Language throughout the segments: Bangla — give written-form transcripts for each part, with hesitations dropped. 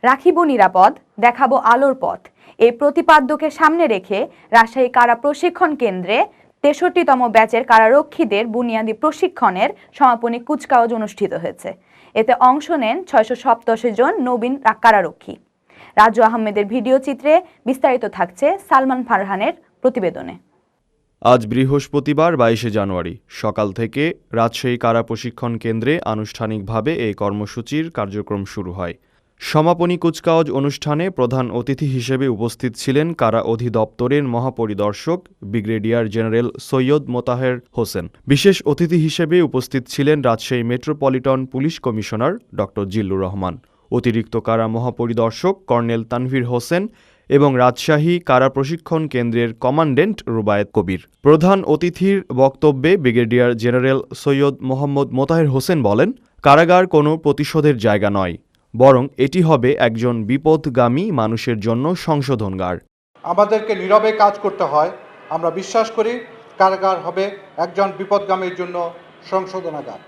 রাখিব নিরাপদ, দেখাবো আলোর পথ এই প্রতিপাদ্যকে সামনে রেখে রাজশাহী কারা প্রশিক্ষণ কেন্দ্রে ৬৩তম ব্যাচের কারারক্ষীদের বুনিয়াদী প্রশিক্ষণের সমাপনী কুচকাওয়াজ অনুষ্ঠিত হয়েছে। এতে অংশ নেন ৬৮৭ জন নবীন কারারক্ষী। রাজু আহমেদের ভিডিও চিত্রে বিস্তারিত থাকছে সালমান ফারহানের প্রতিবেদনে। আজ বৃহস্পতিবার ২২শে জানুয়ারি সকাল থেকে রাজশাহী কারা প্রশিক্ষণ কেন্দ্রে আনুষ্ঠানিকভাবে এই কর্মসূচির কার্যক্রম শুরু হয়। সমাপনী কুচকাওয়াজ অনুষ্ঠানে প্রধান অতিথি হিসেবে উপস্থিত ছিলেন কারা অধিদপ্তরের মহাপরিদর্শক ব্রিগেডিয়ার জেনারেল সৈয়দ মোতাহের হোসেন। বিশেষ অতিথি হিসেবে উপস্থিত ছিলেন রাজশাহী মেট্রোপলিটন পুলিশ কমিশনার ড জিল্লুর রহমান, অতিরিক্ত কারা মহাপরিদর্শক কর্নেল তানভীর হোসেন এবং রাজশাহী কারা প্রশিক্ষণ কেন্দ্রের কমান্ড্যান্ট রুবায়েত কবির। প্রধান অতিথির বক্তব্যে ব্রিগেডিয়ার জেনারেল সৈয়দ মোহাম্মদ মোতাহের হোসেন বলেন, কারাগার কোনো প্রতিশোধের জায়গা নয়, বরং এটি হবে একজন বিপথগামী মানুষের জন্য সংশোধনগার। আমাদেরকে নীরবে কাজ করতে হয়। আমরা বিশ্বাস করি কারাগার হবে একজন বিপথগামীর জন্য সংশোধনাগার।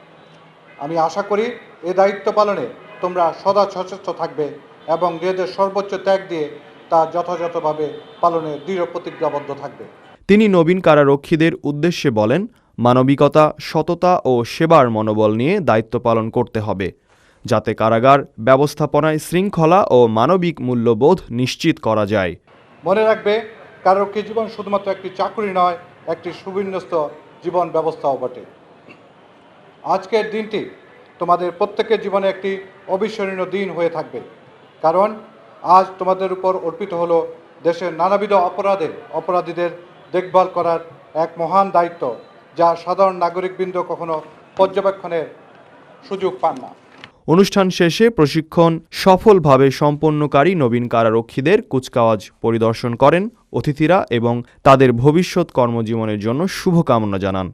আমি আশা করি এ দায়িত্ব পালনে তোমরা সদা সচেষ্ট থাকবে এবং নিজেদের সর্বোচ্চ ত্যাগ দিয়ে তা যথাযথভাবে পালনে দৃঢ় প্রতিজ্ঞাবদ্ধ থাকবে। তিনি নবীন কারারক্ষীদের উদ্দেশ্যে বলেন, মানবিকতা, সততা ও সেবার মনোবল নিয়ে দায়িত্ব পালন করতে হবে, যাতে কারাগার ব্যবস্থাপনায় শৃঙ্খলা ও মানবিক মূল্যবোধ নিশ্চিত করা যায়। মনে রাখবে, কারারক্ষী জীবন শুধুমাত্র একটি চাকরি নয়, একটি সুবিন্যস্ত জীবন ব্যবস্থাও বটে। আজকের দিনটি তোমাদের প্রত্যেকের জীবনে একটি অবিস্মরণীয় দিন হয়ে থাকবে, কারণ আজ তোমাদের উপর অর্পিত হলো দেশের নানাবিধ অপরাধীদের দেখভাল করার এক মহান দায়িত্ব, যা সাধারণ নাগরিকবৃন্দ কখনো পর্যবেক্ষণের সুযোগ পান না। অনুষ্ঠান শেষে প্রশিক্ষণ সফলভাবে সম্পন্নকারী নবীন কারারক্ষীদের কুচকাওয়াজ পরিদর্শন করেন অতিথিরা এবং তাদের ভবিষ্যৎ কর্মজীবনের জন্য শুভকামনা জানান।